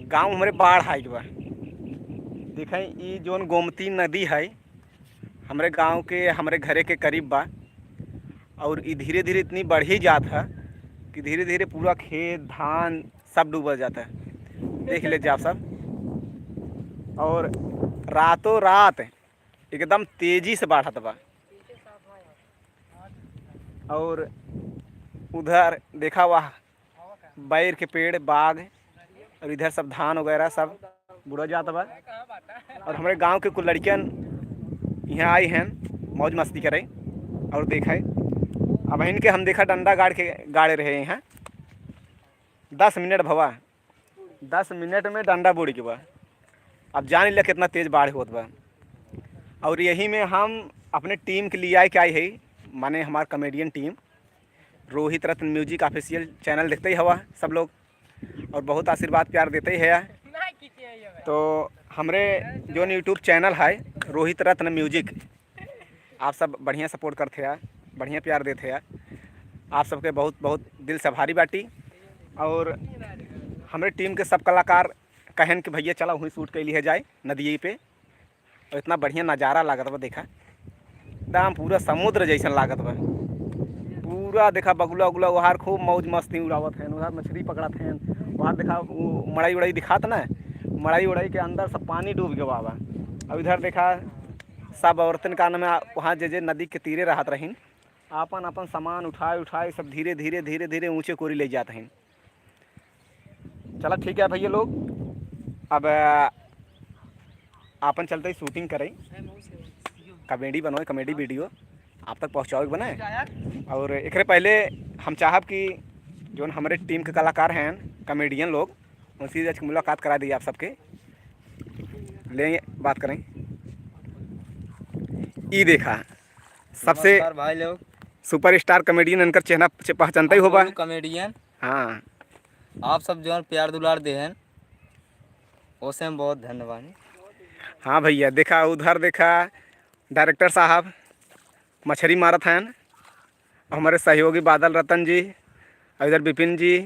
गांव हमारे बाढ़ आइल बा। देखें ये जोन गोमती नदी है हमारे गांव के हमारे घरे के करीब बा और ये धीरे धीरे इतनी बढ़ ही जात है कि धीरे धीरे पूरा खेत धान सब डूब जाता है। देख लीजिए आप सब। और रातों रात एकदम तेजी से बढ़त बा। और उधर देखा हुआ बैर के पेड़ बाग और इधर सब धान वगैरह सब बुढ़ा जाता बा। और हमारे गांव के कुछ लड़कियन यहाँ आई हैं मौज मस्ती करे और देखा अब इनके हम देखा डंडा गाड़े रहे हैं 10 मिनट भवा 10 मिनट में डंडा बुड़ के बा। अब जान लिया कितना तेज़ बाढ़ होत बा। और यही में हम अपने टीम के लिए आए क्या है माने हमार कॉमेडियन टीम रोहित रत्न म्यूजिक ऑफिशियल चैनल देखते ही हवा सब लोग और बहुत आशीर्वाद प्यार देते ही है। तो हमरे जो यूट्यूब चैनल है रोहित रत्न म्यूजिक आप सब बढ़िया सपोर्ट करते हैं बढ़िया प्यार देते हैं। आप सबके बहुत बहुत दिल से आभारी बाटी। और हमारे टीम के सब कलाकार कहन कि भैया चला वहीं शूट कर लिए जाए नदी पे। और इतना बढ़िया नज़ारा लागत बा। देखा एकदम पूरा समुद्र जैसा लागत बा। पूरा देखा बगुला उगला वहार खूब मौज मस्ती उड़ावत हैं। उधर मछली पकड़त हैं। वहाँ देखा मड़ाई उड़ाई दिखात ना मड़ाई उड़ाई के अंदर सब पानी डूब गया बा। और इधर देखा सब औरतन का में वहाँ जे नदी के तीरे रहत रहीन आपन अपन सामान उठाए उठाए सब धीरे धीरे धीरे धीरे ऊँचे कोरी ले जाते हैं। चला ठीक है भैया लोग अब आपन चलते ही शूटिंग करें कॉमेडी बनवाए कॉमेडी वीडियो आप तक पहुँचाओ बनाए। और एक पहले हम चाहब कि जो हमारे टीम के कलाकार हैं कॉमेडियन लोग उनसे आज मुलाकात करा दी आप सबके लेंगे बात करें। ई देखा सबसे भाई लोग सुपरस्टार कॉमेडियन इनकर चेहरा पहचानते ही होगा कॉमेडियन। हाँ आप सब जो प्यार दुलार दे हैं उसे हम बहुत धन्यवाद। हाँ भैया देखा उधर देखा डायरेक्टर साहब मछली मारत हैं हमारे सहयोगी बादल रतन जी और इधर विपिन जी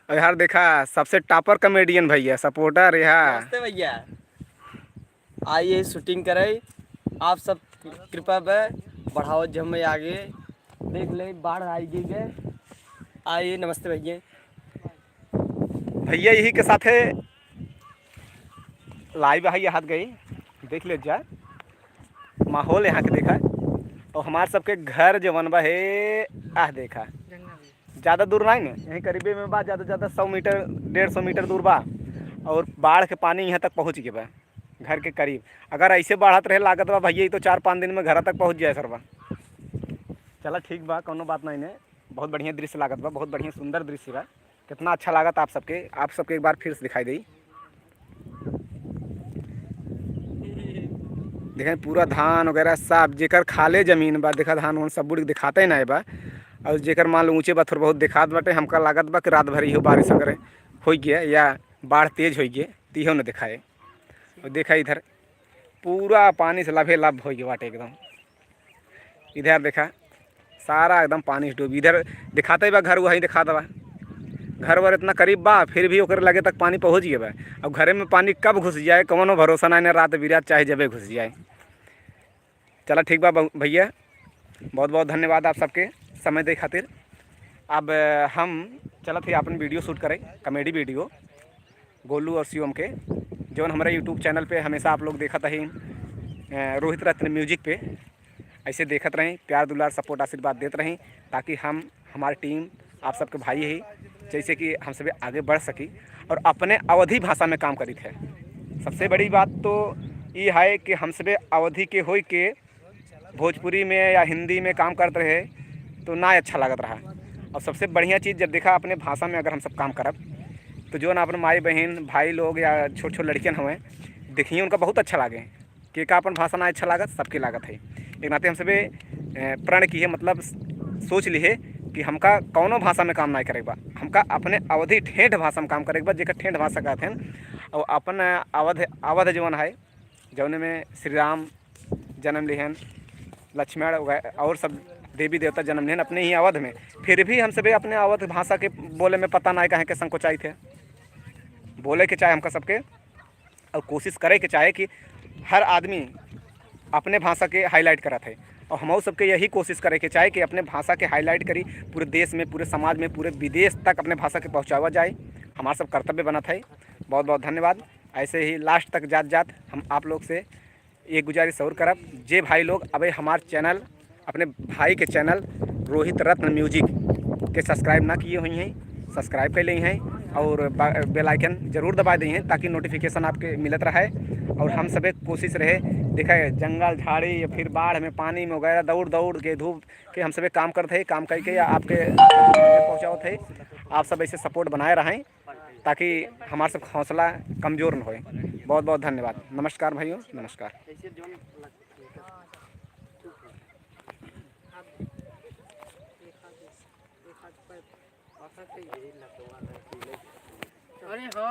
और यार देखा सबसे टॉपर कॉमेडियन भैया सपोर्टर यहाँ नमस्ते भैया आइए शूटिंग करे आप सब कृपा बढ़ाओ जम आगे देख ले बाढ़ आएगी गए आइए नमस्ते भैया। भैया यही के साथ लाइव हाई हाथ गई देख ले जाए माहौल यहाँ के देखा। और हमारे सबके घर जवन बा है देखा ज़्यादा दूर नहीं ना यहीं करीबे में बा ज़्यादा 100 मीटर 150 मीटर दूर बा। और बाढ़ के पानी यहाँ तक पहुँच गया बा घर के करीब। अगर ऐसे बढ़त रहे लागत बा भैया तो 4-5 दिन में घर तक पहुँच जाए सर बा। चला ठीक बा कोनो बात नहीं ने बहुत बढ़िया दृश्य लागत बा बहुत बढ़िया सुंदर दृश्य बा। कितना अच्छा लागत आप सबके एक बार फिर से दिखाई दी। देखें पूरा धान वगैरह सब जेकर खाले जमीन बा देखा धान उन सब बुढ़ दिखाते नहीं बा। और जेकर मान लो ऊँचे बा थोड़ा बहुत दिखात बाटे हमका लागत बा कि रात भर इहो बारिश अगर हो गया या बाढ़ तेज हो गए तो इहो न दिखाए। और देखा इधर पूरा पानी से लभे लभ हो गया बाटे एकदम। इधर देखा सारा एकदम पानी से डूब इधर दिखाते बा घर वहीं दिखा दबा घर वर इतना करीब बा फिर भी ओकर लगे तक पानी पहुँच गया बा। अब घरे में पानी कब घुस जाए कौनो भरोसा नहीं ना रात बिरात चाहे जबे घुस जाए। चला ठीक बा भैया बहुत बहुत धन्यवाद आप सबके समय दे खातिर। अब हम चलत ही अपन वीडियो शूट करें कॉमेडी वीडियो गोलू और शिवम के जो हमारे यूट्यूब चैनल पे हमेशा आप लोग देखत ही रोहित रत्न म्यूजिक पे ऐसे देखत रहें प्यार दुलार सपोर्ट आशीर्वाद देते रहें ताकि हम हमारी टीम आप सबके भाई ही जैसे कि हम सब आगे बढ़ सकी और अपने अवधि भाषा में काम करी थे। सबसे बड़ी बात तो ये है कि हम सब अवधि के हो के भोजपुरी में या हिंदी में काम करते रहे तो ना अच्छा लागत रहा। और सबसे बढ़िया चीज़ जब देखा अपने भाषा में अगर हम सब काम करब तो जो ना अपने माई बहन भाई लोग या छोट छोट लड़कियन हुए देखिए उनका बहुत अच्छा लागे कि का अपन भाषा ना अच्छा लागत सबके लागत है। एक नाते हम सब प्रण की है मतलब सोच ली है कि हमका कौनो भाषा में काम नहीं करेगा हमका अपने अवधि ठेठ भाषा में काम करेगा जेकर ठेठ भाषा कहते हैं। और अपन अवध जवन है जौन में श्री राम जन्म लिहन लक्ष्मण और सब देवी देवता जन्म लिहन अपने ही अवध में फिर भी हम सब अपने अवध भाषा के बोले में पता नहीं कहें के संकोचाई थे। बोले के चाहे हमका सबके, और कोशिश करे के चाहे कि हर आदमी अपने भाषा के हाईलाइट करत है, और हम सबके यही कोशिश करे के चाहे कि अपने भाषा के हाईलाइट करी, पूरे देश में, पूरे समाज में, पूरे विदेश तक अपने भाषा के पहुँचावा जाए। हमारा सब कर्तव्य बनत है। बहुत बहुत धन्यवाद। ऐसे ही लास्ट तक जात जात हम आप लोग से एक गुजारिश और करब, जे भाई लोग अबे हमारे चैनल, अपने भाई के चैनल रोहित रत्न म्यूजिक के सब्सक्राइब ना किए हुई हैं, सब्सक्राइब कर ली हैं और बेल आइकन जरूर दबा दी हैं ताकि नोटिफिकेशन आपके मिलत रहे। और हम सब एक कोशिश रहे, देखा है जंगल झाड़ी या फिर बाढ़ में, पानी में वगैरह दौड़ दौड़ के, धूप के हम सब एक काम करते हैं, काम करके या आपके पहुँचाओ थे। आप सब ऐसे सपोर्ट बनाए रहें ताकि हमारा सब हौसला कमज़ोर न होए। बहुत बहुत धन्यवाद। नमस्कार भाइयों, नमस्कार। अरे हाँ।